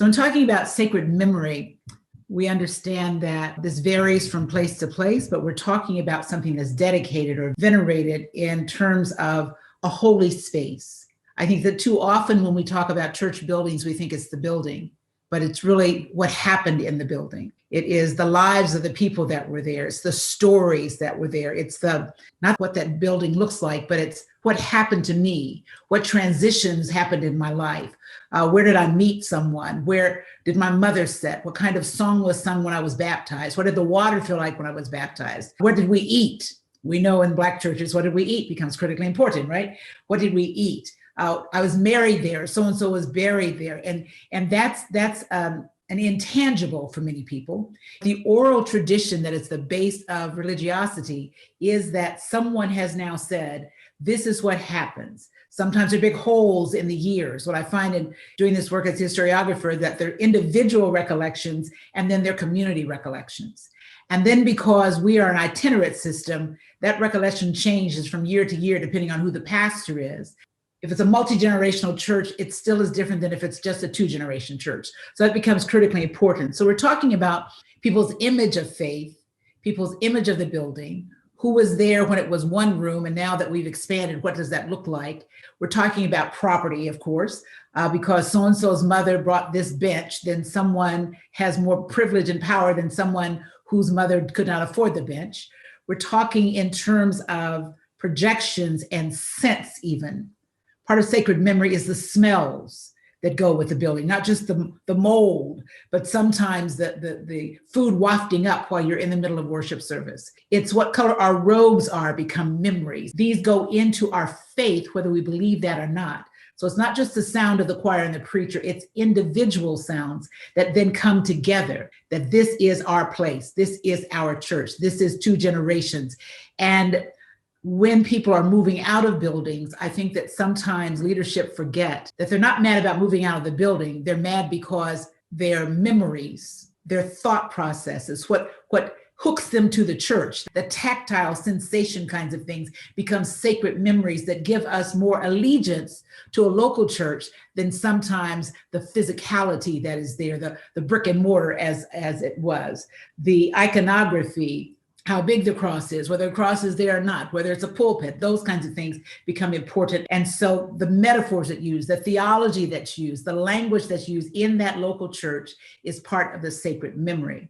So in talking about sacred memory, we understand that this varies from place to place, but we're talking about something that's dedicated or venerated in terms of a holy space. I think that too often when we talk about church buildings, we think it's the building, but it's really what happened in the building. It is the lives of the people that were there. It's the stories that were there. It's the, not what that building looks like, but it's what happened to me, what transitions happened in my life. Where did I meet someone? Where did my mother sit? What kind of song was sung when I was baptized? What did the water feel like when I was baptized? What did we eat? We know in Black churches, what did we eat becomes critically important, right? What did we eat? I was married there. So-and-so was buried there. And that's an intangible for many people. The oral tradition that is the base of religiosity is that someone has now said, this is what happens. Sometimes there are big holes in the years. What I find in doing this work as a historiographer, that they're individual recollections and then they're community recollections. And then because we are an itinerant system, that recollection changes from year to year, depending on who the pastor is. If it's a multi-generational church, it still is different than if it's just a two-generation church. So that becomes critically important. So we're talking about people's image of faith, people's image of the building, who was there when it was one room, and now that we've expanded, what does that look like? We're talking about property, of course, because so-and-so's mother brought this bench, then someone has more privilege and power than someone whose mother could not afford the bench. We're talking in terms of projections and sense even. Part of sacred memory is the smells that go with the building, not just the mold, but sometimes the food wafting up while you're in the middle of worship service. It's what color our robes are become memories. These go into our faith, whether we believe that or not. So it's not just the sound of the choir and the preacher, it's individual sounds that then come together, that this is our place, this is our church, this is two generations. And when people are moving out of buildings, I think that sometimes leadership forget that they're not mad about moving out of the building. They're mad because their memories, their thought processes, what hooks them to the church, the tactile sensation kinds of things become sacred memories that give us more allegiance to a local church than sometimes the physicality that is there, the brick and mortar as it was, the iconography, how big the cross is, whether the cross is there or not, whether it's a pulpit, those kinds of things become important. And so the metaphors that use, the theology that's used, the language that's used in that local church is part of the sacred memory.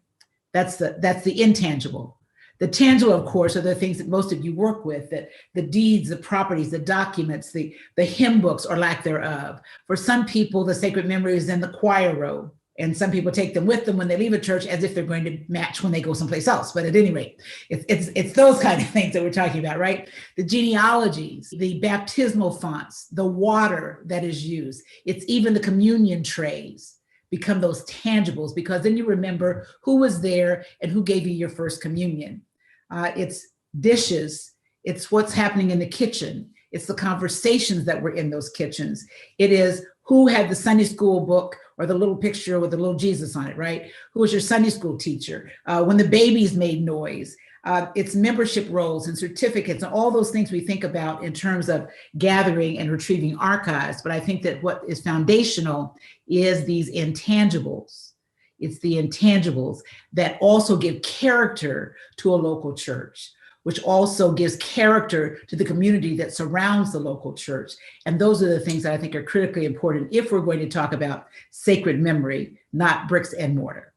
That's the intangible. The tangible, of course, are the things that most of you work with, that the deeds, the properties, the documents, the hymn books or lack thereof. For some people, the sacred memory is in the choir robe. And some people take them with them when they leave a church as if they're going to match when they go someplace else. But at any rate, it's those kind of things that we're talking about, right? The genealogies, the baptismal fonts, the water that is used. It's even the communion trays become those tangibles, because then you remember who was there and who gave you your first communion. It's dishes. It's what's happening in the kitchen. It's the conversations that were in those kitchens. It is who had the Sunday school book or the little picture with the little Jesus on it, right? Who was your Sunday school teacher? When the babies made noise. It's membership rolls and certificates and all those things we think about in terms of gathering and retrieving archives. But I think that what is foundational is these intangibles. It's the intangibles that also give character to a local church, which also gives character to the community that surrounds the local church. And those are the things that I think are critically important if we're going to talk about sacred memory, not bricks and mortar.